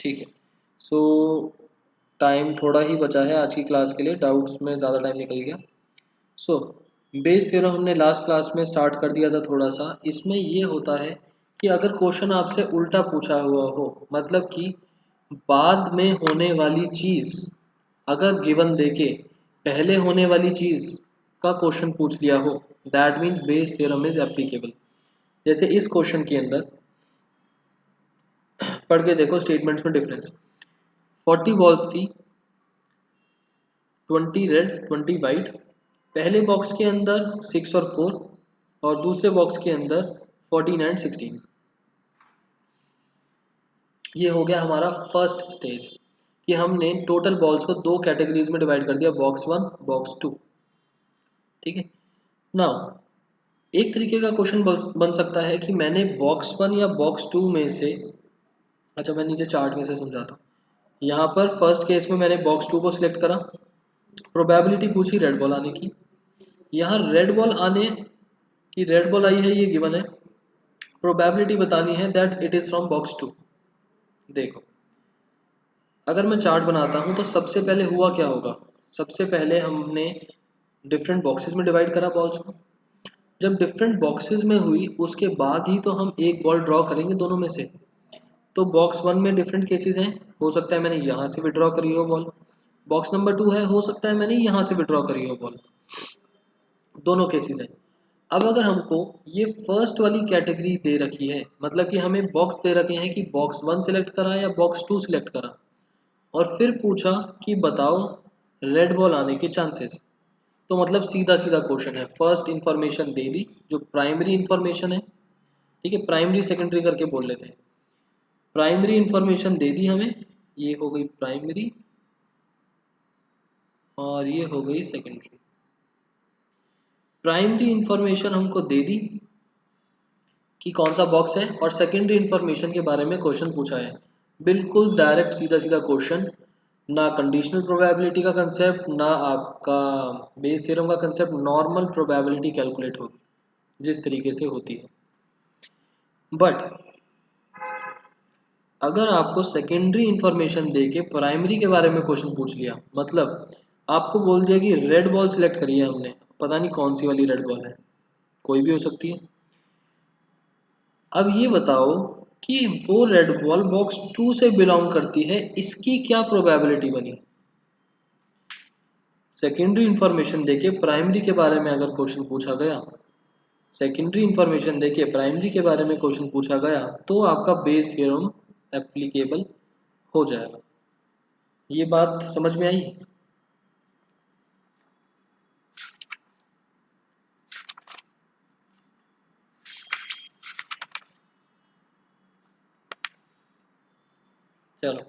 ठीक है। सो टाइम थोड़ा ही बचा है आज की क्लास के लिए, डाउट्स में ज़्यादा टाइम निकल गया। सो बेस थ्योरम हमने लास्ट क्लास में स्टार्ट कर दिया था थोड़ा सा। इसमें ये होता है कि अगर क्वेश्चन आपसे उल्टा पूछा हुआ हो, मतलब कि बाद में होने वाली चीज़ अगर गिवन देके पहले होने वाली चीज़ का क्वेश्चन पूछ लिया हो, that means Bayes theorem is applicable. जैसे इस क्वेश्चन के अंदर पढ़ के देखो स्टेटमेंट्स में डिफरेंस। 40 बॉल्स थी, 20 रेड 20 वाइट। पहले बॉक्स के अंदर 6 और 4 और दूसरे बॉक्स के अंदर 14 एंड 16। ये हो गया हमारा फर्स्ट स्टेज कि हमने टोटल बॉल्स को दो कैटेगरीज में डिवाइड कर दिया, बॉक्स वन बॉक्स टू। ठीक है। नाउ एक तरीके का क्वेश्चन बन सकता है कि मैंने बॉक्स वन या बॉक्स टू में से, अच्छा मैं नीचे चार्ट में से समझाता हूँ। यहाँ पर फर्स्ट केस में मैंने बॉक्स टू को सिलेक्ट करा, प्रोबेबिलिटी पूछी रेड बॉल आने की। यहाँ रेड बॉल आने की, रेड बॉल आई है ये गिवन है, प्रोबेबिलिटी बतानी है that it is from box two. देखो अगर मैं चार्ट बनाता हूँ तो सबसे पहले हुआ क्या होगा, सबसे पहले हमने डिफरेंट बॉक्सेस में डिवाइड करा बॉल्स को। जब डिफरेंट बॉक्सेस में हुई उसके बाद ही तो हम एक बॉल ड्रॉ करेंगे दोनों में से। तो बॉक्स वन में डिफरेंट केसेस हैं, हो सकता है मैंने यहाँ से विड्रॉ करी हो बॉल। बॉक्स नंबर टू है, हो सकता है मैंने यहाँ से विड्रॉ करी हो बॉल। दोनों केसेस हैं। अब अगर हमको ये फर्स्ट वाली कैटेगरी दे रखी है, मतलब कि हमें बॉक्स दे रखे हैं कि बॉक्स वन सिलेक्ट करा या बॉक्स टू सिलेक्ट करा, और फिर पूछा कि बताओ रेड बॉल आने के चांसेस, तो मतलब सीधा सीधा क्वेश्चन है, फर्स्ट इंफॉर्मेशन दे दी जो प्राइमरी इंफॉर्मेशन है। ठीक है, प्राइमरी सेकेंडरी करके बोल लेते हैं। प्राइमरी इंफॉर्मेशन दे दी हमें, ये हो गई प्राइमरी और ये हो गई सेकेंडरी। प्राइमरी इंफॉर्मेशन हमको दे दी कि कौन सा बॉक्स है, और सेकेंडरी इंफॉर्मेशन के बारे में क्वेश्चन पूछा है। बिल्कुल डायरेक्ट सीधा सीधा क्वेश्चन, ना कंडीशनल प्रोबेबिलिटी का कंसेप्ट, ना आपका बेस थ्योरम का कंसेप्ट, नॉर्मल प्रोबेबिलिटी कैलकुलेट होगी जिस तरीके से होती है। बट अगर आपको सेकेंडरी इंफॉर्मेशन देके प्राइमरी के बारे में क्वेश्चन पूछ लिया, मतलब आपको बोल दिया कि रेड बॉल सिलेक्ट करी है हमने, पता नहीं कौन सी वाली रेड बॉल है, कोई भी हो सकती है। अब ये बताओ कि वो रेड बॉल बॉक्स टू से बिलोंग करती है, इसकी क्या प्रोबेबिलिटी बनी। सेकेंडरी इंफॉर्मेशन देके प्राइमरी के बारे में अगर क्वेश्चन पूछा गया, सेकेंडरी इंफॉर्मेशन देके प्राइमरी के बारे में क्वेश्चन पूछा गया, तो आपका बेस थ्योरम एप्लीकेबल हो जाएगा। ये बात समझ में आई। चलो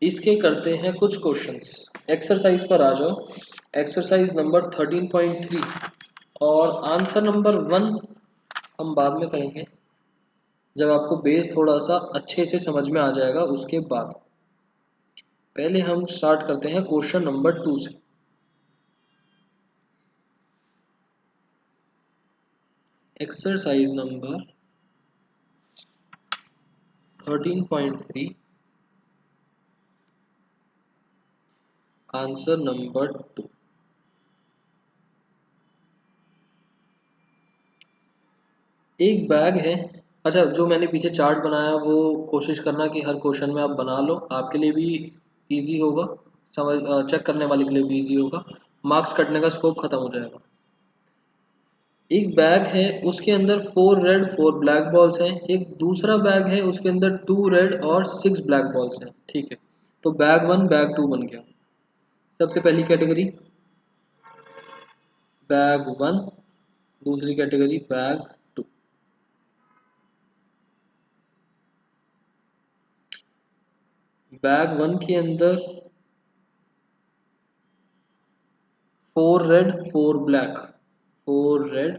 इसके करते हैं कुछ क्वेश्चंस। एक्सरसाइज पर आ जाओ। एक्सरसाइज नंबर 13.3 और आंसर नंबर 1 हम बाद में करेंगे, जब आपको बेस थोड़ा सा अच्छे से समझ में आ जाएगा उसके बाद। पहले हम स्टार्ट करते हैं क्वेश्चन नंबर 2 से। Exercise number 13.3 answer number 2। एक बैग है, अच्छा जो मैंने पीछे चार्ट बनाया वो कोशिश करना कि हर क्वेश्चन में आप बना लो, आपके लिए भी इजी होगा, समझ चेक करने वाले के लिए भी इजी होगा, मार्क्स कटने का स्कोप खत्म हो जाएगा। एक बैग है उसके अंदर 4 रेड 4 ब्लैक बॉल्स हैं, एक दूसरा बैग है उसके अंदर 2 रेड और 6 ब्लैक बॉल्स हैं। ठीक है, तो बैग वन बैग टू बन गया। सबसे पहली कैटेगरी बैग वन, दूसरी category bag two. Bag one के अंदर 4 red 4 black, 4 red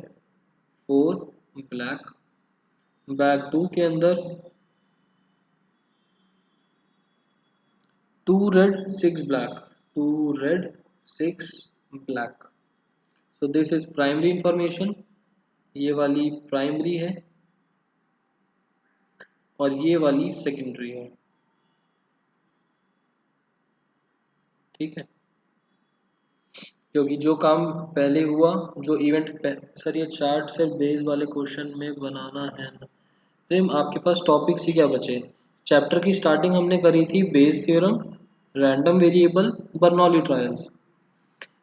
4 black. Bag two के अंदर 2 red 6 black, 2 red 6 black. So this is primary information, ये वाली प्राइमरी है और ये वाली सेकेंडरी है। ठीक है, क्योंकि जो काम पहले हुआ, जो इवेंट सर ये चार्ट से बेस वाले क्वेश्चन में बनाना है ना। प्रेम आपके पास टॉपिक्स ही क्या बचे? चैप्टर की स्टार्टिंग हमने करी थी Bayes theorem, random variable, Bernoulli trials.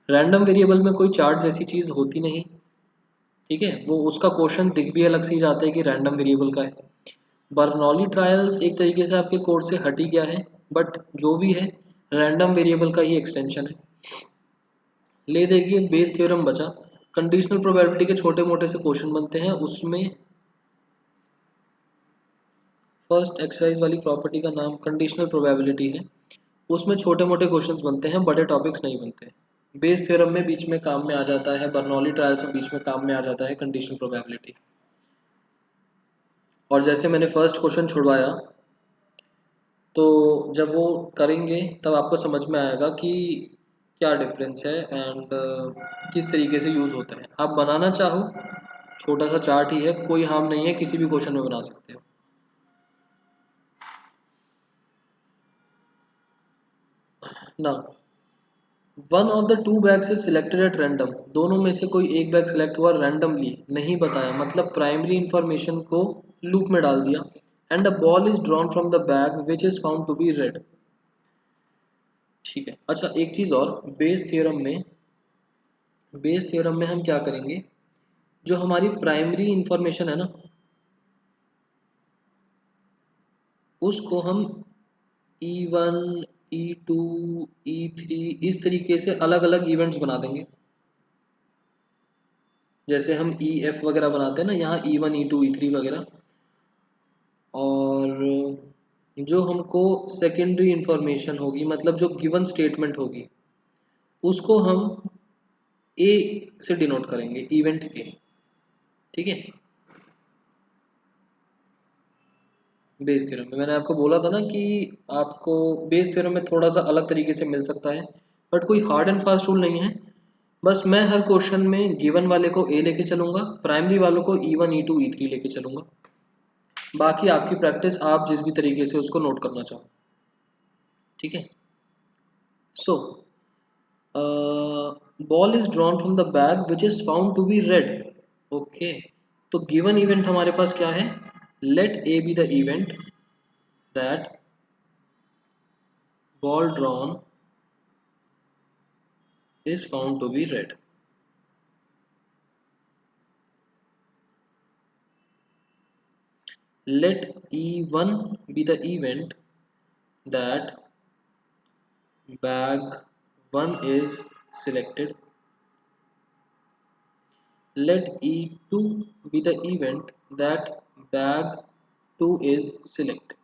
Random variable में कोई चार्ट जैसी चीज़ होती नहीं, ठीक है, वो उसका क्वेश्चन दिख भी अलग से ही जाता है कि रैंडम वेरिएबल का है। बर्नौली ट्रायल्स एक तरीके से आपके कोर्स से हट ही गया है, बट जो भी है रैंडम वेरिएबल का ही एक्सटेंशन है। ले देखिए बेस थ्योरम बचा, कंडीशनल प्रोबेबिलिटी के छोटे मोटे से क्वेश्चन बनते हैं उसमें। फर्स्ट एक्सरसाइज वाली प्रॉपर्टी का नाम कंडीशनल प्रोबेबिलिटी है, उसमें छोटे मोटे क्वेश्चंस बनते हैं, बड़े टॉपिक्स नहीं बनते। बेस थ्योरम में बीच में काम में आ जाता है, बर्नौली ट्रायल्स में बीच में काम में आ जाता है कंडीशनल प्रोबेबिलिटी। और जैसे मैंने फर्स्ट क्वेश्चन छुड़वाया, तो जब वो करेंगे तब आपको समझ में आएगा कि क्या डिफरेंस है एंड किस तरीके से यूज़ होता है। आप बनाना चाहो, छोटा सा चार्ट ही है, कोई हार्म नहीं है, किसी भी क्वेश्चन में बना सकते हो। ना, one of the two bags is selected at random, दोनों में से कोई एक बैग सिलेक्ट हुआ रैंडमली, नहीं बताया, मतलब प्राइमरी इंफॉर्मेशन को लूप में डाल दिया। And the ball is drawn from the bag which is found to be red. ठीक है, अच्छा एक चीज़ और, बेस थ्योरम में हम क्या करेंगे, जो हमारी प्राइमरी इंफॉर्मेशन है ना, उसको हम E1, E2, E3 इस तरीके से अलग अलग इवेंट्स बना देंगे। जैसे हम EF वगैरह बनाते हैं ना, यहाँ E1, E2, E3 वगैरह। और जो हमको सेकेंडरी इंफॉर्मेशन होगी, मतलब जो गिवन स्टेटमेंट होगी, उसको हम ए से डिनोट करेंगे, इवेंट ए। ठीक है, बेस थ्योरम में मैंने आपको बोला था ना कि आपको बेस थ्योरम में थोड़ा सा अलग तरीके से मिल सकता है, बट कोई हार्ड एंड फास्ट रूल नहीं है। बस मैं हर क्वेश्चन में गिवन वाले को ए लेके चलूंगा, प्राइमरी वालों को E1, E2, E3 लेके चलूंगा। बाकी आपकी प्रैक्टिस, आप जिस भी तरीके से उसको नोट करना चाहो। ठीक है, so ball is drawn from the bag which is found to be red. Okay, तो गिवन इवेंट हमारे पास क्या है, let A be the event that ball drawn is found to be red. Let E1 be the event that bag 1 is selected. Let E2 be the event that bag 2 is selected.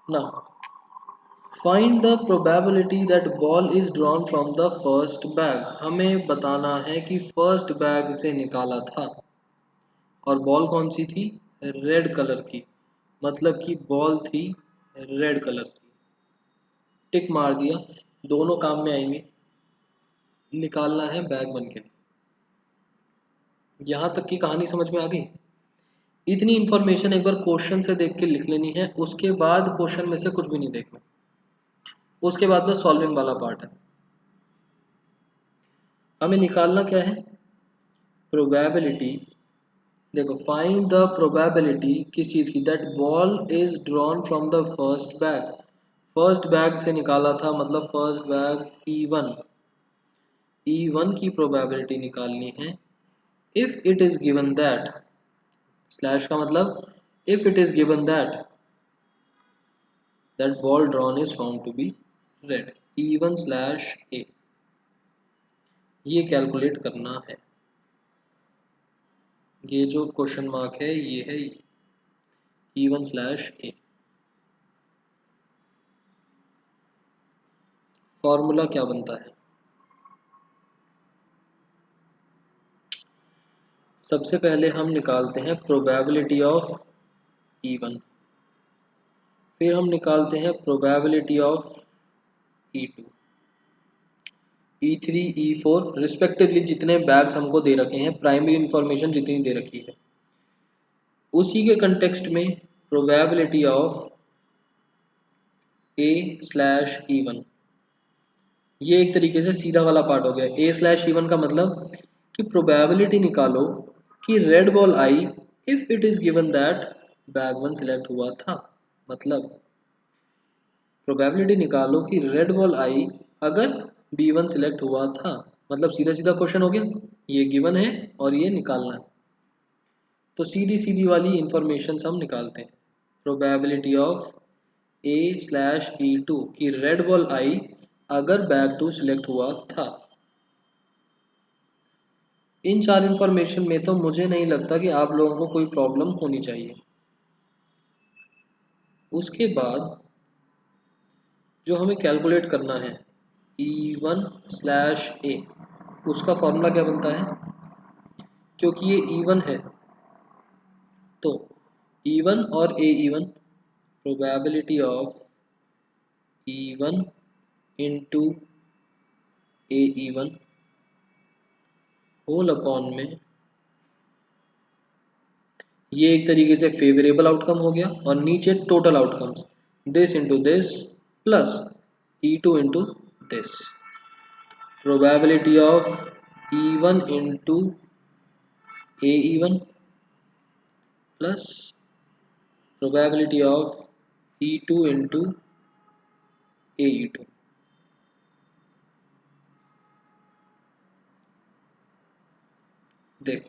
Now, find the probability that ball is drawn from the first bag. हमें बताना है कि first bag से निकाला था, और ball कौन सी थी, रेड कलर की, मतलब कि बॉल थी रेड कलर की। टिक मार दिया, दोनों काम में आएंगे। निकालना है बैग वन के लिए। यहाँ तक की कहानी समझ में आ गई? इतनी इंफॉर्मेशन एक बार क्वेश्चन से देख के लिख लेनी है, उसके बाद क्वेश्चन में से कुछ भी नहीं देखना, उसके बाद बस सॉल्विंग वाला पार्ट है। हमें निकालना क्या है, प्रोबेबिलिटी। देखो, फाइंड द प्रोबेबिलिटी किस चीज़ की, that ball is drawn from the first bag. First bag से निकाला था, मतलब फर्स्ट बैग E1, E1 की प्रोबेबिलिटी निकालनी है। If it is given that, slash का मतलब if it is given that ball drawn is found to be red, E1 slash A, ये कैलकुलेट करना है। ये जो क्वेश्चन मार्क है ये है E1 स्लैश ए। फॉर्मूला क्या बनता है, सबसे पहले हम निकालते हैं प्रोबेबिलिटी ऑफ E1, फिर हम निकालते हैं probability of E2, E3, E4 respectively, जितने बैग्स हमको दे रखे हैं, प्राइमरी इंफॉर्मेशन जितनी दे रखी है, उसी के कंटेक्स्ट में प्रोबेबिलिटी ऑफ A/E1। ये एक तरीके से सीधा वाला पार्ट हो गया। A/E1 का मतलब कि प्रोबेबिलिटी निकालो कि red ball I if it is given that bag one select हुआ था। मतलब प्रोबेबिलिटी निकालो कि रेड बॉल आई अगर B1 सिलेक्ट हुआ था। मतलब सीधा सीधा क्वेश्चन हो गया, ये गिवन है और ये निकालना है। तो सीधी सीधी वाली इंफॉर्मेशन हम निकालते हैं। प्रोबेबिलिटी ऑफ A/E2 कि रेड बॉल आई अगर बैग 2 सिलेक्ट हुआ था। इन चार इंफॉर्मेशन में तो मुझे नहीं लगता कि आप लोगों को कोई प्रॉब्लम होनी चाहिए। उसके बाद जो हमें कैलकुलेट करना है E1/A, उसका फॉर्मूला क्या बनता है? क्योंकि ये E1 है तो E1 और AE1, probability of E1 into AE1 whole upon में, ये एक तरीके से फेवरेबल आउटकम हो गया और नीचे total outcomes this into this plus E2 into this. Probability of E1 into AE1 plus probability of E2 into AE2। देख,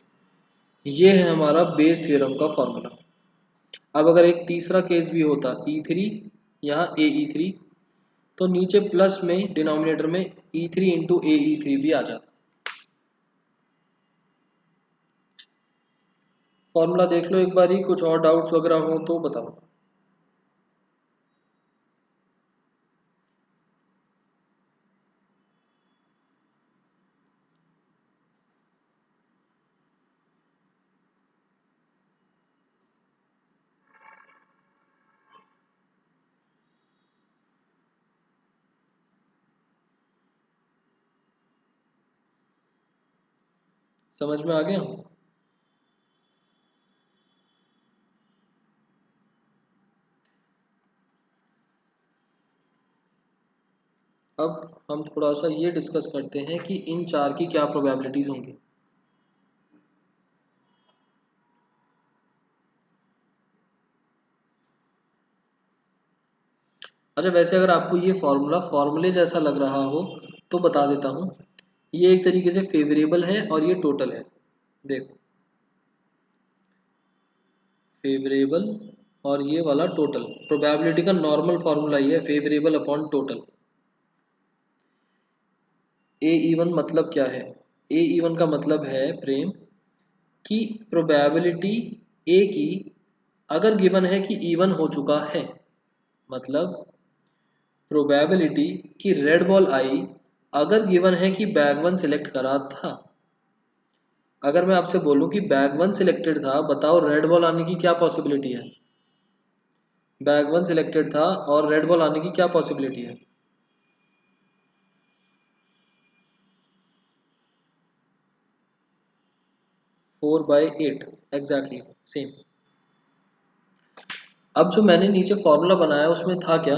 ये है हमारा बेस थ्योरम का फॉर्मूला। अब अगर एक तीसरा केस भी होता E3 यहाँ AE3, तो नीचे प्लस में डिनोमिनेटर में E3 इंटू AE3 भी आ जाता। फॉर्मूला देख लो एक बारी, कुछ और डाउट्स वगैरह हो तो बताओ। समझ में आ गया? अब हम थोड़ा सा ये डिस्कस करते हैं कि इन चार की क्या प्रोबेबिलिटीज होंगी। अच्छा, वैसे अगर आपको ये फॉर्मूले जैसा लग रहा हो तो बता देता हूँ। ये एक तरीके से फेवरेबल है और ये टोटल है। देखो, फेवरेबल और ये वाला टोटल। प्रोबेबिलिटी का नॉर्मल फॉर्मूला ये है, फेवरेबल अपॉन टोटल। AE1 मतलब क्या है? AE1 का मतलब है प्रेम कि प्रोबेबिलिटी A की अगर गिवन है कि E1 हो चुका है, मतलब प्रोबेबिलिटी कि रेड बॉल आई अगर गिवन है कि बैग वन सिलेक्ट करा था। अगर मैं आपसे बोलूं कि बैग वन सिलेक्टेड था, बताओ रेड बॉल आने की क्या पॉसिबिलिटी है? बैग वन सिलेक्टेड था और रेड बॉल आने की क्या पॉसिबिलिटी है? 4/8 एग्जैक्टली सेम। अब जो मैंने नीचे फॉर्मूला बनाया उसमें था क्या?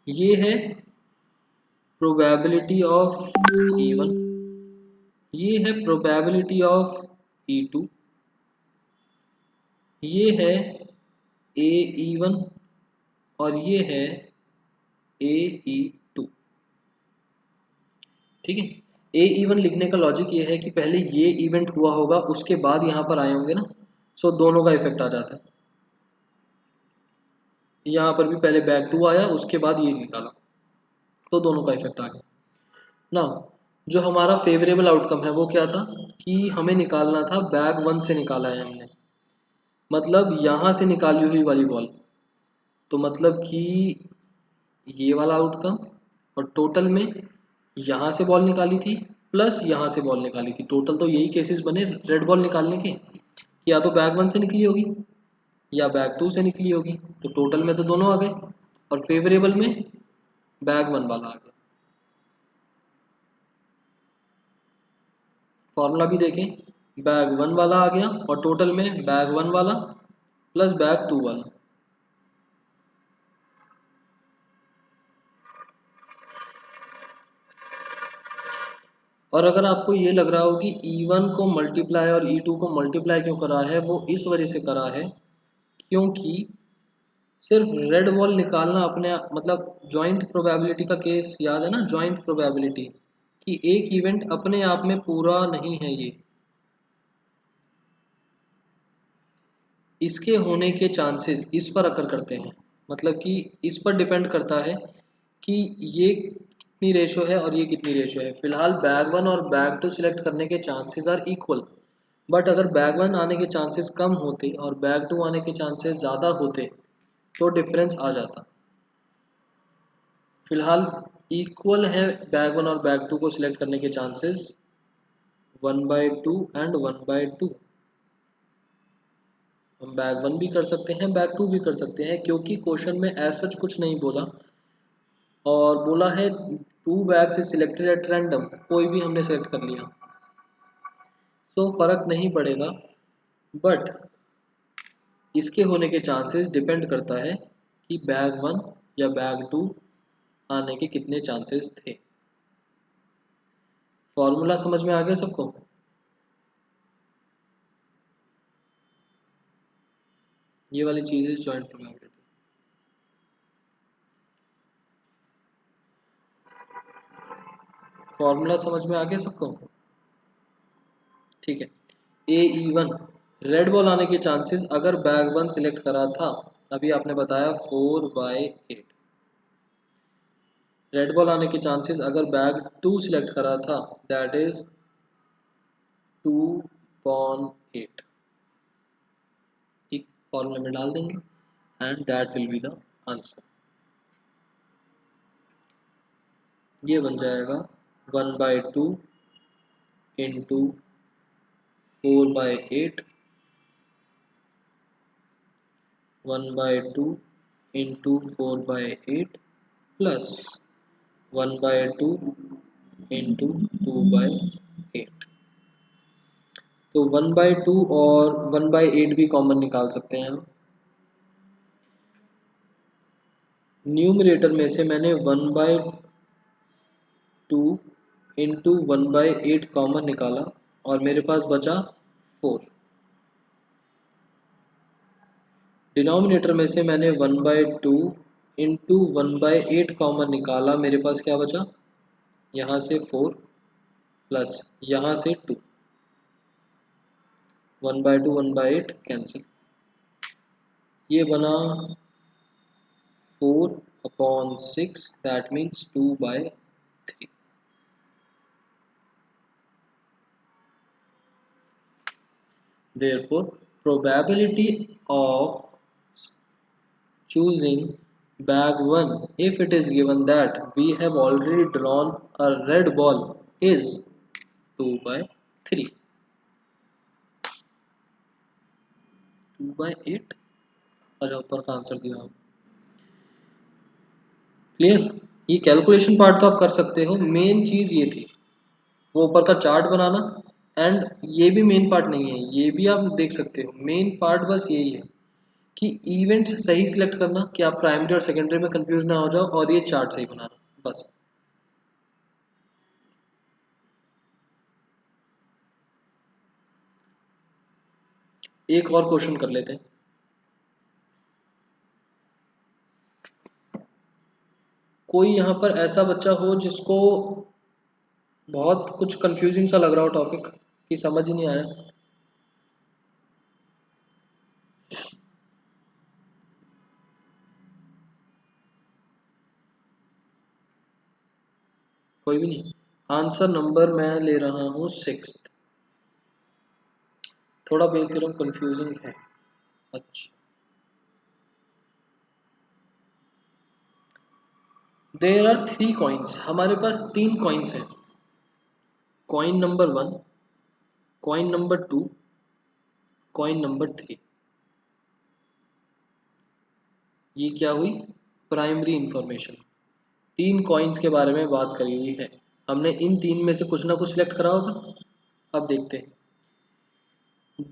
ये है प्रोबेबिलिटी ऑफ E1, ये है प्रोबेबिलिटी ऑफ E2, ये है AE1 और ये है AE2। ठीक है। AE1 लिखने का लॉजिक ये है कि पहले ये इवेंट हुआ होगा, उसके बाद यहाँ पर आए होंगे ना, सो दोनों का इफेक्ट आ जाता है। यहाँ पर भी पहले बैग 2 आया, उसके बाद ये निकाला, तो दोनों का इफेक्ट आ गया ना। जो हमारा फेवरेबल आउटकम है वो क्या था कि हमें निकालना था बैग 1 से निकाला है हमने, मतलब यहाँ से निकाली हुई वाली बॉल। तो मतलब कि ये वाला आउटकम, और टोटल में यहाँ से बॉल निकाली थी प्लस यहाँ से बॉल निकाली थी। टोटल तो यही केसेस बने रेड बॉल निकालने के, या तो बैग 1 से निकली होगी या बैग 2 से निकली होगी। तो टोटल में तो दोनों आ गए और फेवरेबल में बैग 1 वाला आ गया। फॉर्मूला भी देखें, बैग 1 वाला आ गया और टोटल में बैग 1 वाला प्लस बैग 2 वाला। और अगर आपको ये लग रहा हो कि E1 को मल्टीप्लाई और E2 को मल्टीप्लाई क्यों करा है, वो इस वजह से करा है क्योंकि सिर्फ रेड बॉल निकालना अपने मतलब जॉइंट प्रोबेबिलिटी का केस याद है ना, जॉइंट प्रोबेबिलिटी कि एक इवेंट अपने आप में पूरा नहीं है, ये इसके होने के चांसेस इस पर अकर करते हैं, मतलब कि इस पर डिपेंड करता है कि ये कितनी रेशो है और ये कितनी रेशो है। फिलहाल बैग वन और बैग टू सिलेक्ट करने के चांसेस आर इक्वल, बट अगर बैग वन आने के चांसेस कम होते और बैग टू आने के चांसेस ज़्यादा होते तो डिफरेंस आ जाता। फिलहाल इक्वल है बैग वन और बैग टू को सिलेक्ट करने के चांसेस 1/2 एंड 1/2। हम बैग वन भी कर सकते हैं, बैग टू भी कर सकते हैं, क्योंकि क्वेश्चन में ऐसा कुछ नहीं बोला और बोला है 2 बैग से सिलेक्टेड एट रैंडम, कोई भी हमने सेलेक्ट कर लिया, सो फर्क नहीं पड़ेगा। बट इसके होने के चांसेस डिपेंड करता है कि बैग वन या बैग टू आने के कितने चांसेस थे। फॉर्मूला समझ में आ गया सबको? ये वाली चीज है जॉइंट प्रोबेबिलिटी। फॉर्मूला समझ में आ गया सबको? ठीक है। AE1 रेड बॉल आने के चांसेस अगर बैग वन सिलेक्ट करा था, अभी आपने बताया 4/8। रेड बॉल आने के चांसेस अगर बैग टू सिलेक्ट करा था, दैट इज 2/8। ठीक, फॉर्मूले में डाल देंगे and that will be the answer. ये बन जाएगा 1/2 इंटू 4/8, 1/2 इंटू 4/8 प्लस 1/2 इंटू 2/8। तो 1/2 और 1/8 भी कॉमन निकाल सकते हैं हम। न्यूमरेटर में से मैंने 1/2 इंटू 1/8 कॉमन निकाला और मेरे पास बचा 4। डिनोमिनेटर में से मैंने 1/2 इंटू 1/8 कॉमन निकाला, मेरे पास क्या बचा, यहाँ से 4 प्लस यहाँ से 2, 1/2 1/8 कैंसिल, ये बना 4/6, that means 2/3। Therefore, probability of choosing bag 1 if it is given that we have already drawn a red ball is 2/3, 2/8। अच्छा, ऊपर का आंसर दिया। क्लियर? ये कैलकुलेशन पार्ट तो आप कर सकते हो, मेन चीज ये थी वो ऊपर का चार्ट बनाना। एंड ये भी मेन पार्ट नहीं है, ये भी आप देख सकते हो, मेन पार्ट बस यही है कि इवेंट्स सही सिलेक्ट करना कि आप प्राइमरी और सेकेंडरी में कंफ्यूज ना हो जाओ, और ये चार्ट सही बनाना, बस। एक और क्वेश्चन कर लेते हैं। कोई यहाँ पर ऐसा बच्चा हो जिसको बहुत कुछ कंफ्यूजिंग सा लग रहा हो टॉपिक, कि समझ ही नहीं आया। कोई भी नहीं? आंसर नंबर मैं ले रहा हूँ 6। थोड़ा बेस थ्योरम कंफ्यूजिंग है। अच्छा, देयर आर 3 कॉइन्स, हमारे पास 3 कॉइन्स हैं। Coin number 1, coin number 2, coin number 3। ये क्या हुई? Primary information. 3 कॉइन्स के बारे में बात करी हुई है, हमने इन 3 में से कुछ ना कुछ सिलेक्ट करा होगा। अब देखते हैं।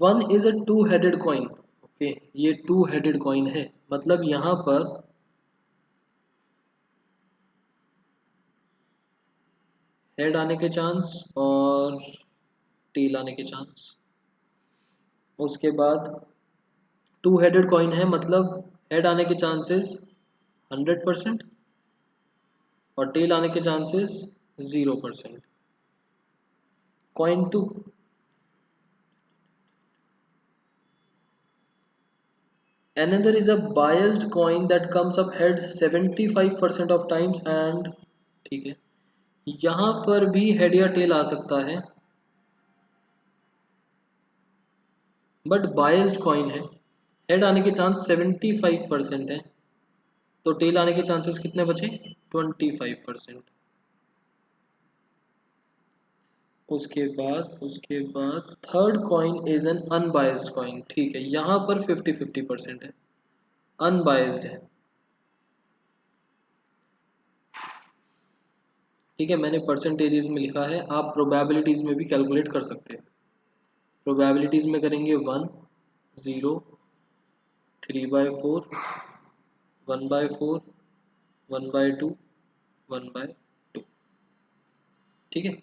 1 is a 2 headed coin. Okay, ये 2 हेडेड कॉइन है, मतलब यहाँ पर हेड आने के चांस और टेल आने के चांस। उसके बाद टू हेडेड कॉइन है, मतलब हेड आने के चांसेस 100% और टेल आने के chances 0%। Coin two, another is a biased coin that comes up heads 75% of times and, ठीक है, यहाँ पर भी हेड या टेल आ सकता है बट बायस्ड कॉइन है। हेड आने के चांस 75% है तो टेल आने के चांसेस कितने बचे? 25%। उसके बाद third coin is an unbiased coin. ठीक है, यहाँ पर 50-50% है, अनबायस्ड है। ठीक है, मैंने परसेंटेजेस में लिखा है, आप प्रोबेबिलिटीज में भी कैलकुलेट कर सकते हैं। प्रोबेबिलिटीज में करेंगे 1, 0, 3/4, 1/4, 1/2, 1/2। ठीक है,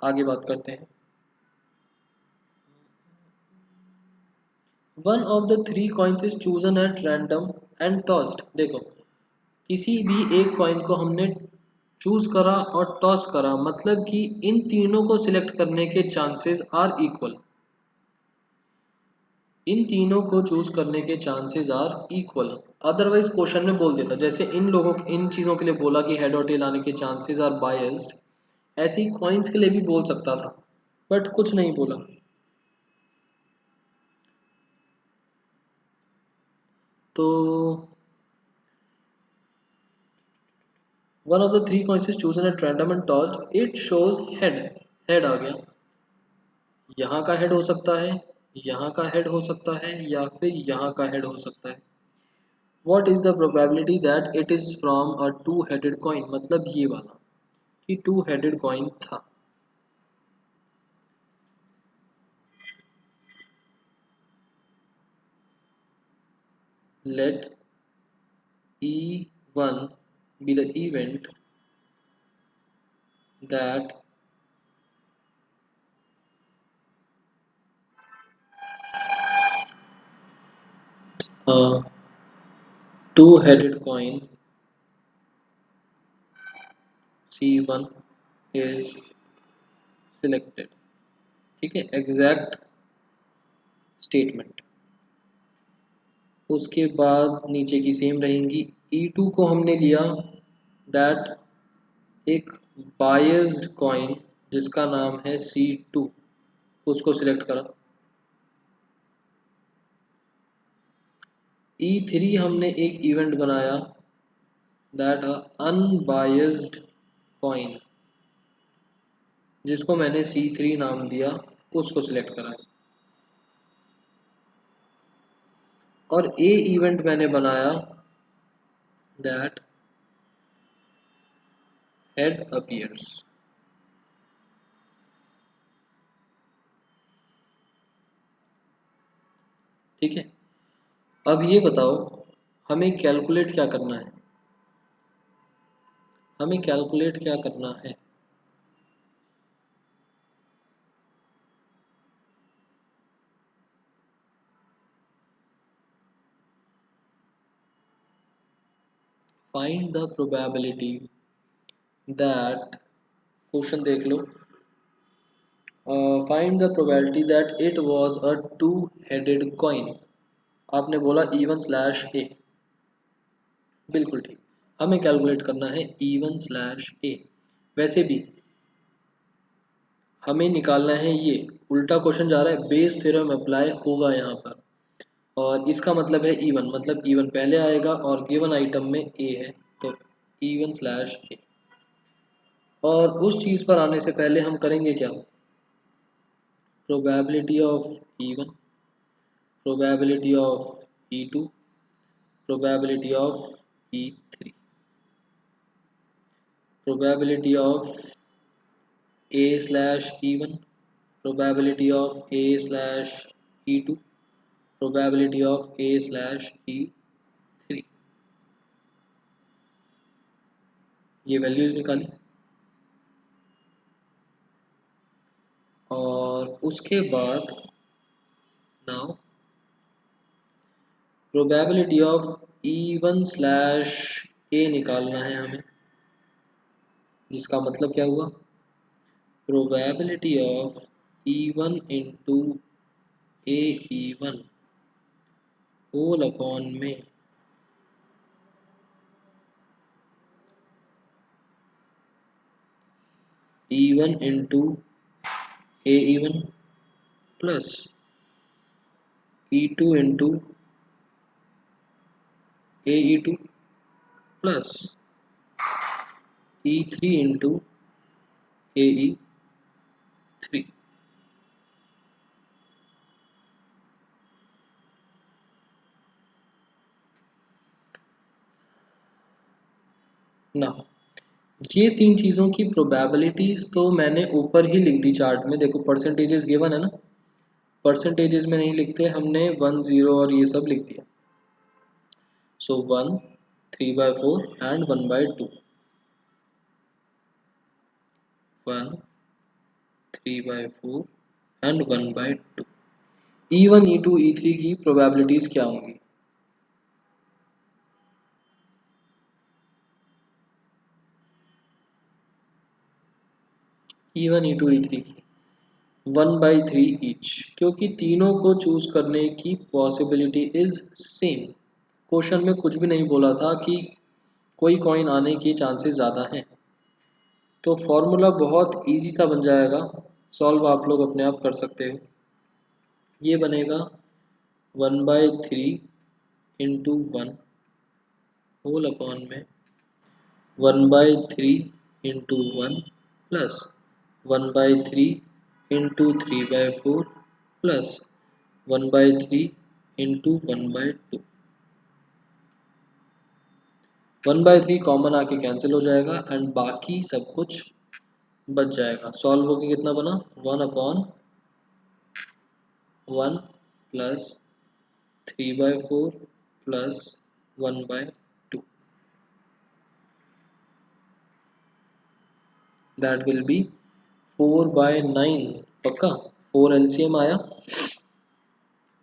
आगे बात करते हैं। One of the three coins is chosen at random and tossed. देखो, किसी भी एक कॉइन को हमने चूज करा और टॉस करा, मतलब कि इन तीनों को सिलेक्ट करने के चांसेस आर इक्वल। इन तीनों को चूज करने के chances are equal. Otherwise question में बोल देता, जैसे इन चीजों के लिए बोला कि हेड और टेल आने के चांसेस आर बायस्ड, ऐसे ही कॉइन्स के लिए भी बोल सकता था बट कुछ नहीं बोला। तो one of the three coins is chosen at random and tossed, it shows head. Head आ गया, यहाँ का हेड हो सकता है, यहाँ का हेड हो सकता है, या फिर यहाँ का हेड हो सकता है। What is the probability that it is from a two-headed coin? मतलब ये वाला कि two-headed coin था। Let E1 be the event that a two-headed coin C1 is selected। ठीक है, एग्जैक्ट स्टेटमेंट। उसके बाद नीचे की सेम रहेंगी। E2 को हमने लिया दैट एक बायस्ड कॉइन जिसका नाम है C2, उसको सिलेक्ट करा। E3 हमने एक इवेंट बनाया दैट अनबायस्ड कॉइन जिसको मैंने C3 नाम दिया, उसको सिलेक्ट करा। और ए इवेंट मैंने बनाया दैट हेड अपीयर्स। ठीक है, अब ये बताओ हमें कैलकुलेट क्या करना है? हमें कैलकुलेट क्या करना है? Find the probability that, question देख लो, find the probability that it was a two headed coin. आपने बोला E1/A, बिल्कुल ठीक। हमें कैलकुलेट करना है E1/A। वैसे भी हमें निकालना है, ये उल्टा क्वेश्चन जा रहा है, बेस थ्योरम अप्लाई होगा यहाँ पर, और इसका मतलब है E1, मतलब E1 पहले आएगा और गिवन आइटम में A है तो E1/A। और उस चीज़ पर आने से पहले हम करेंगे क्या? Probability of E1, probability of E2, probability of E3, probability of A/E1, probability of A/E2, probability of A/E3। ये वैल्यूज निकाली। उसके बाद नाउ प्रोबेबिलिटी ऑफ E1/A निकालना है हमें, जिसका मतलब क्या हुआ, probability of E1 into AE1 whole upon में E1 into AE1 plus E2 into AE2 plus E3 into AE3। ना ये तीन चीज़ों की प्रोबेबिलिटीज़ तो मैंने ऊपर ही लिख दी चार्ट में, देखो परसेंटेजेस गिवन है ना, परसेंटेजेस में नहीं लिखते हमने, 1 0 और ये सब लिख दिया। सो 1 3/4 and 1/2, 1 3/4 and 1/2। E1 E2 E3 की प्रोबेबिलिटीज़ क्या होंगी, E1 E2 E3 की 1/3 ईच, क्योंकि तीनों को चूज करने की पॉसिबिलिटी इज सेम। क्वेश्चन में कुछ भी नहीं बोला था कि कोई कॉइन आने की चांसेस ज़्यादा हैं, तो फॉर्मूला बहुत इजी सा बन जाएगा, सॉल्व आप लोग अपने आप कर सकते हो। ये बनेगा 1/3 इंटू 1 होल अपॉन में 1/3 into 1 plus 1/3 into 3/4 plus 1/3 into 1/2। 1/3 common आके कैंसिल हो जाएगा एंड बाकी सब कुछ बच जाएगा। सॉल्व होके कितना बना, 1/1 plus 3/4 plus 1/2, that will be 4/9। पक्का 4 LCM आया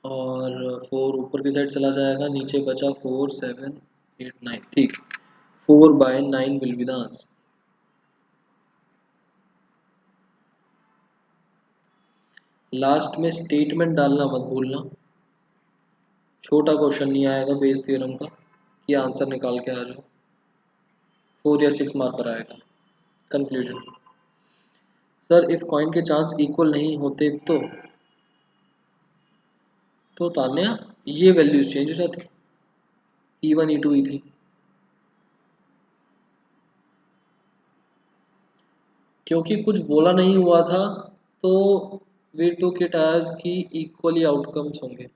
और 4 ऊपर की साइड चला जाएगा, नीचे बचा 4 7 8 9, ठीक, 4/9 will be the answer. Last में स्टेटमेंट डालना मत भूलना, छोटा क्वेश्चन नहीं आएगा बेस थ्योरम का कि आंसर निकाल के आ जाओ, 4 या 6 मार्क पर आएगा। कंक्लूजन, सर इफ कॉइन के चांस इक्वल नहीं होते तो तान्या ये वैल्यूज चेंज हो जाती, E1 E2 E3। क्योंकि कुछ बोला नहीं हुआ था तो वी टुक इट एज कि इक्वली आउटकम्स होंगे,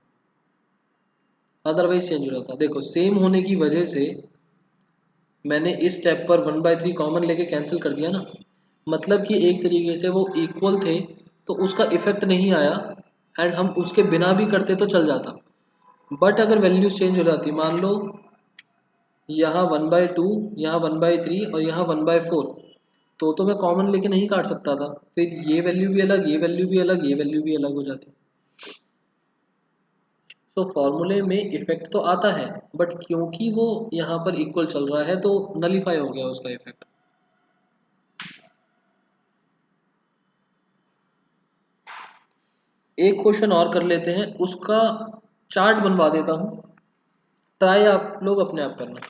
अदरवाइज चेंज हो जाता। देखो सेम होने की वजह से मैंने इस स्टेप पर 1/3 कॉमन लेके कैंसिल कर दिया ना, मतलब कि एक तरीके से वो इक्वल थे तो उसका इफेक्ट नहीं आया, एंड हम उसके बिना भी करते तो चल जाता। बट अगर वैल्यूज चेंज हो जाती, मान लो यहाँ 1/2, यहाँ 1/3 और यहाँ 1/4, तो मैं कॉमन लेके नहीं काट सकता था, फिर ये वैल्यू भी अलग, ये वैल्यू भी अलग, ये वैल्यू भी अलग हो जाती। तो फॉर्मूले में इफेक्ट तो आता है, बट क्योंकि वो यहाँ पर इक्वल चल रहा है तो नलीफाई हो गया उसका इफेक्ट। एक क्वेश्चन और कर लेते हैं, उसका चार्ट बनवा देता हूँ, ट्राई आप लोग अपने आप करना।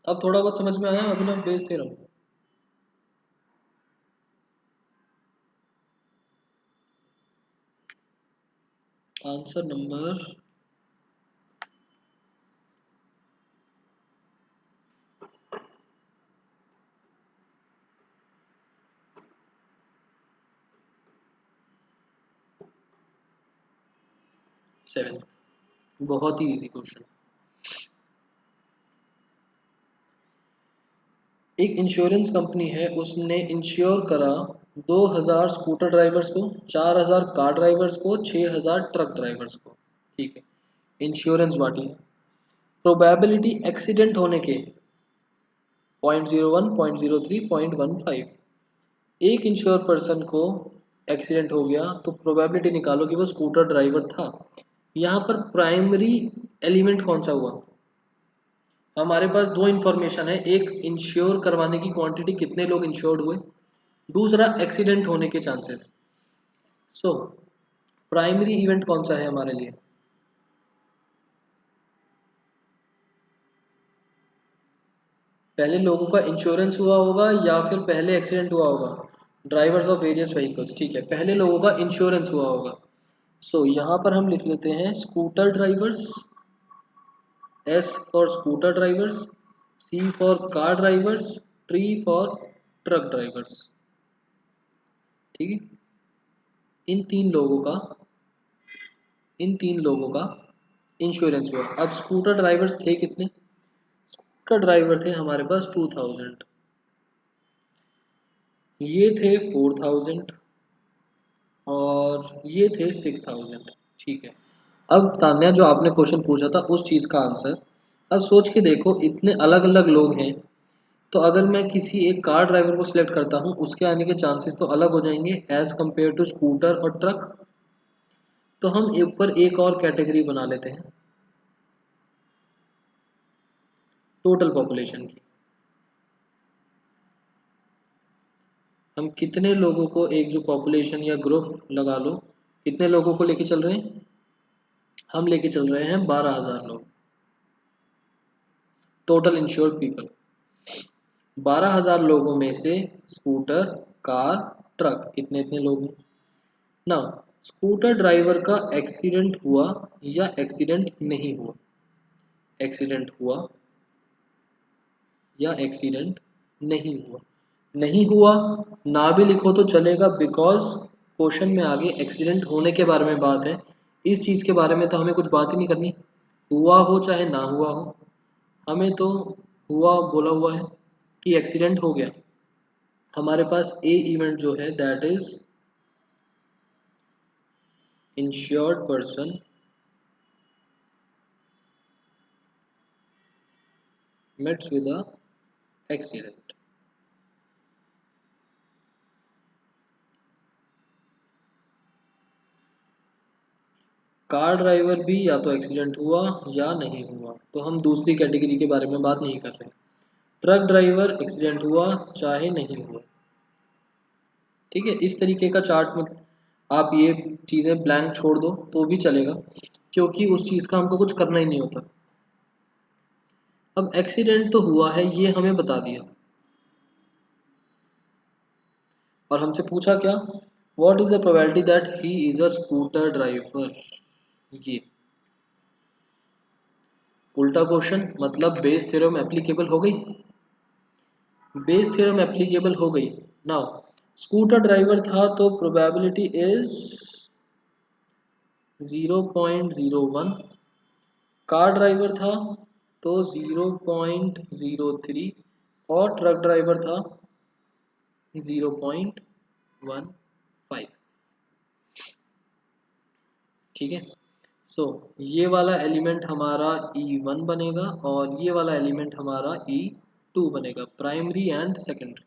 अब थोड़ा बहुत समझ में आया अभिनव, भेजते रहो। आंसर नंबर 7, बहुत ही इजी क्वेश्चन। एक इंश्योरेंस कंपनी है, उसने इंश्योर करा 2000 स्कूटर ड्राइवर्स को, 4000 कार ड्राइवर्स को, 6000 ट्रक ड्राइवर्स को, ठीक है, इंश्योरेंस बांटी। प्रोबेबिलिटी एक्सीडेंट होने के 0.01 0.03 0.15, एक इंश्योर पर्सन को एक्सीडेंट हो गया तो प्रोबेबिलिटी निकालो कि वो स्कूटर ड्राइवर था। यहाँ पर प्राइमरी एलिमेंट कौन सा हुआ? हमारे पास दो इंफॉर्मेशन है, एक इंश्योर करवाने की क्वांटिटी, कितने लोग इंश्योर्ड हुए, दूसरा एक्सीडेंट होने के चांसेस। सो प्राइमरी इवेंट कौन सा है हमारे लिए? पहले लोगों का इंश्योरेंस हुआ होगा या फिर पहले एक्सीडेंट हुआ होगा? ड्राइवर्स ऑफ वेरियस व्हीकल्स, ठीक है, पहले लोगों का इंश्योरेंस हुआ होगा। सो यहाँ पर हम लिख लेते हैं scooter drivers, S for scooter drivers, C for car drivers, T for truck drivers. ठीक है, इन तीन लोगों का इन तीन लोगों का इंश्योरेंस हुआ। अब स्कूटर ड्राइवर्स थे कितने? स्कूटर ड्राइवर थे हमारे पास 2000, ये थे 4000 और ये थे 6000। ठीक है, अब तान्या जो आपने क्वेश्चन पूछा था उस चीज़ का आंसर, अब सोच के देखो इतने अलग अलग लोग हैं, तो अगर मैं किसी एक कार ड्राइवर को सिलेक्ट करता हूँ उसके आने के चांसेस तो अलग हो जाएंगे एज कम्पेयर टू स्कूटर और ट्रक। तो हम ऊपर एक और कैटेगरी बना लेते हैं टोटल पॉपुलेशन की। हम कितने लोगों को, एक जो पॉपुलेशन या ग्रुप लगा लो, कितने लोगों को लेके चल रहे हैं? हम लेके चल रहे हैं 12,000 लोग, टोटल इंश्योर्ड पीपल। 12,000 लोगों में से स्कूटर, कार, ट्रक, इतने इतने लोग हैं ना। स्कूटर ड्राइवर का एक्सीडेंट हुआ या एक्सीडेंट नहीं हुआ? एक्सीडेंट हुआ या एक्सीडेंट नहीं हुआ? नहीं हुआ ना भी लिखो तो चलेगा, बिकॉज क्वेश्चन में आगे एक्सीडेंट होने के बारे में बात है, इस चीज़ के बारे में तो हमें कुछ बात ही नहीं करनी, हुआ हो चाहे ना हुआ हो, हमें तो हुआ बोला हुआ है कि एक्सीडेंट हो गया। हमारे पास ए इवेंट जो है that is insured person meets with a accident. Car driver भी या तो एक्सीडेंट हुआ या नहीं हुआ, तो हम दूसरी कैटेगरी के बारे में बात नहीं कर रहे। ट्रक ड्राइवर एक्सीडेंट हुआ चाहे नहीं हुआ। ठीक है, इस तरीके का चार्ट में आप ये चीज़ें ब्लैंक छोड़ दो तो भी चलेगा, क्योंकि उस चीज़ का हमको कुछ करना ही नहीं होता। अब एक्सीडेंट तो हुआ है ये हमें बता दिया, और हमसे पूछा क्या, what is the probability that he is a scooter driver. ये उल्टा क्वेश्चन, मतलब बेस थ्योरम एप्लीकेबल हो गई, बेस थ्योरम एप्लीकेबल हो गई। नाउ स्कूटर ड्राइवर था तो प्रोबेबिलिटी इज 0.01, कार ड्राइवर था तो 0.03 और ट्रक ड्राइवर था 0.15। ठीक है, सो ये वाला एलिमेंट हमारा E1 बनेगा और ये वाला एलिमेंट हमारा E2 बनेगा, primary and secondary.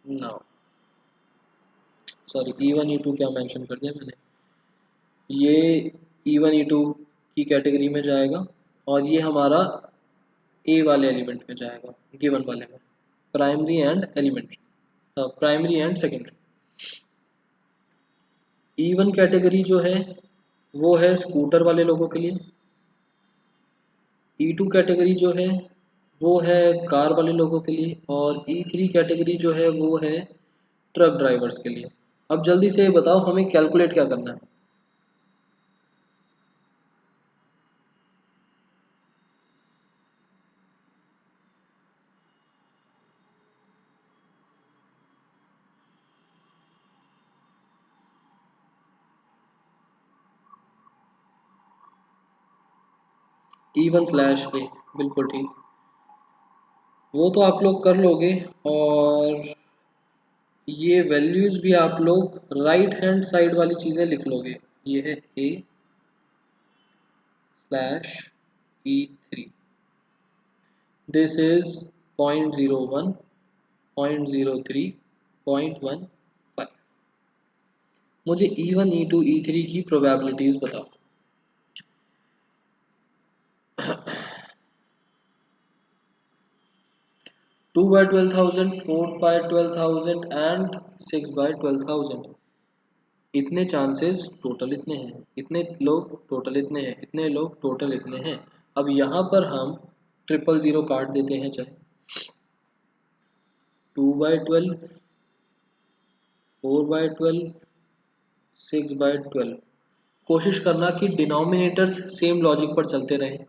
Now sorry, E1 E2 क्या मेंशन कर दिया मैंने, ये E1 E2 की कैटेगरी में जाएगा और ये हमारा ए वाले एलिमेंट में जाएगा, गिवन वाले में, primary and elementary, primary and secondary. E1 category जो है वो है स्कूटर वाले लोगों के लिए, E2 कैटेगरी जो है वो है कार वाले लोगों के लिए, और E3 कैटेगरी जो है वो है ट्रक ड्राइवर्स के लिए। अब जल्दी से बताओ हमें कैलकुलेट क्या करना है। E1/A, बिल्कुल ठीक, वो तो आप लोग कर लोगे, और ये वैल्यूज भी आप लोग राइट हैंड साइड वाली चीज़ें लिख लोगे, ये है A/E3। This is 0.01, 0.03, 0.15। मुझे E1, E2, E3 की प्रोबेबिलिटीज बताओ। 2 by 12,000, 4 by 12,000 एंड 6 by 12,000। इतने चांसेस टोटल इतने हैं, इतने लोग टोटल इतने हैं, इतने लोग टोटल इतने हैं। अब यहाँ पर हम 000 काट देते हैं, चाहे 2 by 12, 4 by 12, 6 by 12। कोशिश करना कि डिनोमिनेटर्स सेम लॉजिक पर चलते रहें।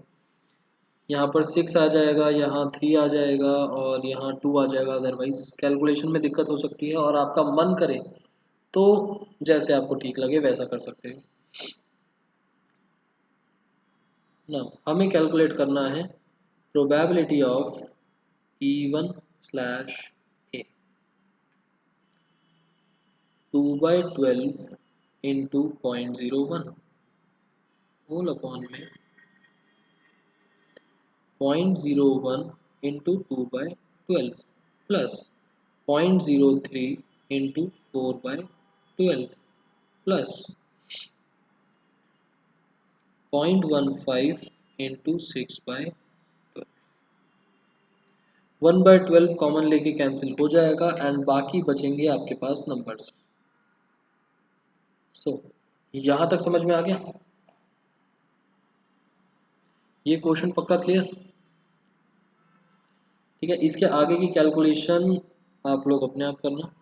यहाँ पर 6 आ जाएगा, यहाँ 3 आ जाएगा और यहाँ 2 आ जाएगा, अदरवाइज कैलकुलेशन में दिक्कत हो सकती है। और आपका मन करे तो जैसे आपको ठीक लगे वैसा कर सकते हो ना। हमें कैलकुलेट करना है probability of E1/A। 2 by 12 into 0.01 whole upon में 0.01 into 2 by 12 plus 0.03 into 4 by 12 plus 0.15 into 6 by 12। 1 by 12 common लेके कैंसिल हो जाएगा एंड बाकी बचेंगे आपके पास नंबर्स। सो यहाँ तक समझ में आ गया? ये क्वेश्चन पक्का क्लियर? ठीक है, इसके आगे की कैलकुलेशन आप लोग अपने आप करना।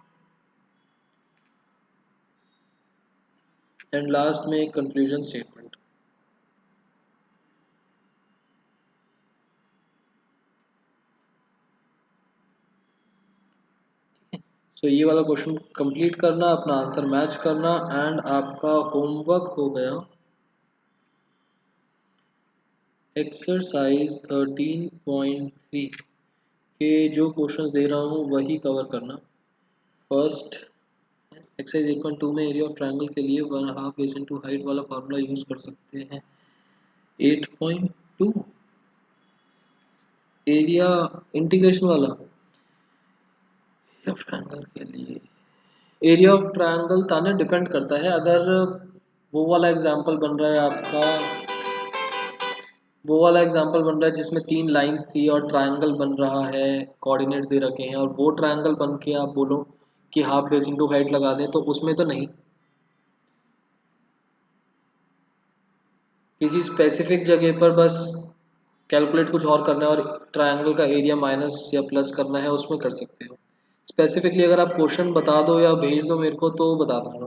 एंड लास्ट में एक कंक्लूजन स्टेटमेंट। सो ये वाला क्वेश्चन कंप्लीट करना, अपना आंसर मैच करना एंड आपका होमवर्क हो गया एक्सरसाइज 13.3 के जो क्वेश्चंस दे रहा हूँ वही कवर करना। फर्स्ट एक्सरसाइज 8.2 में एरिया ऑफ ट्रायंगल के लिए 1/2 बेस इनटू हाइट वाला फार्मूला यूज कर सकते हैं। 8.2 एरिया इंटीग्रेशन वाला ऑफ ट्रायंगल के लिए एरिया ऑफ ट्रायंगल ताने डिपेंड करता है। अगर वो वाला एग्जांपल बन रहा है आपका, वो वाला एग्जांपल बन रहा है जिसमें 3 लाइंस थी और ट्रायंगल बन रहा है, कोऑर्डिनेट्स दे रखे हैं और वो ट्रायंगल बन के आप बोलो कि हाफ बेस इनटू हाइट लगा दें, तो उसमें तो नहीं। किसी स्पेसिफिक जगह पर बस कैलकुलेट कुछ और करना है और ट्रायंगल का एरिया माइनस या प्लस करना है, उसमें कर सकते हो। स्पेसिफिकली अगर आप क्वेश्चन बता दो या भेज दो मेरे को तो बता दूंगा।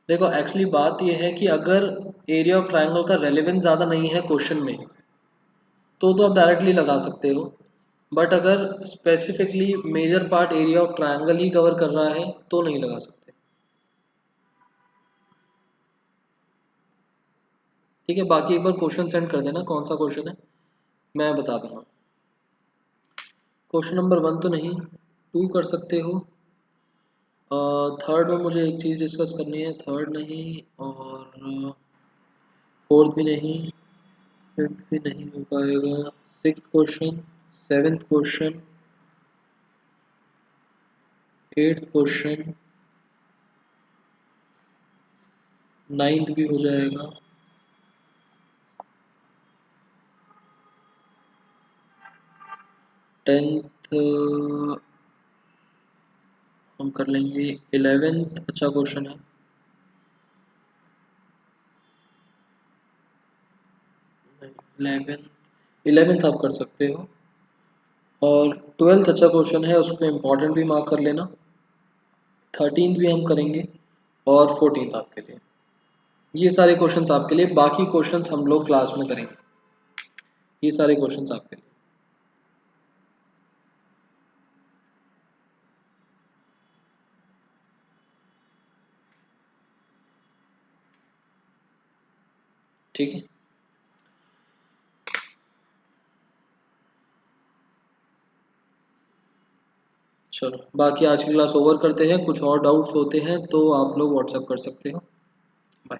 देखो एक्चुअली बात यह है कि अगर एरिया ऑफ ट्रायंगल का रेलेवेंस ज़्यादा नहीं है क्वेश्चन में तो आप डायरेक्टली लगा सकते हो। बट अगर specifically major part area of triangle ही कवर कर रहा है तो नहीं लगा सकते। ठीक है, बाकी एक बार क्वेश्चन सेंड कर देना, कौन सा क्वेश्चन है मैं बता दूंगा। क्वेश्चन नंबर 1 तो नहीं, 2 कर सकते हो। थर्ड में मुझे एक चीज़ डिस्कस करनी है, थर्ड नहीं और फोर्थ भी नहीं, फिफ्थ भी नहीं हो पाएगा। Sixth question, seventh question, eighth question, ninth भी हो जाएगा, 10th हम कर लेंगे, 11th अच्छा क्वेश्चन है, 11th आप कर सकते हो और 12th अच्छा क्वेश्चन है, उसको इम्पोर्टेंट भी मार्क कर लेना। 13th भी हम करेंगे और 14th आपके लिए। ये सारे क्वेश्चंस आपके लिए, बाकी क्वेश्चंस हम लोग क्लास में करेंगे। ये सारे क्वेश्चंस आपके लिए। ठीक है, चलो बाकी आज की क्लास ओवर करते हैं। कुछ और डाउट्स होते हैं तो आप लोग व्हाट्सएप कर सकते हो। बाय।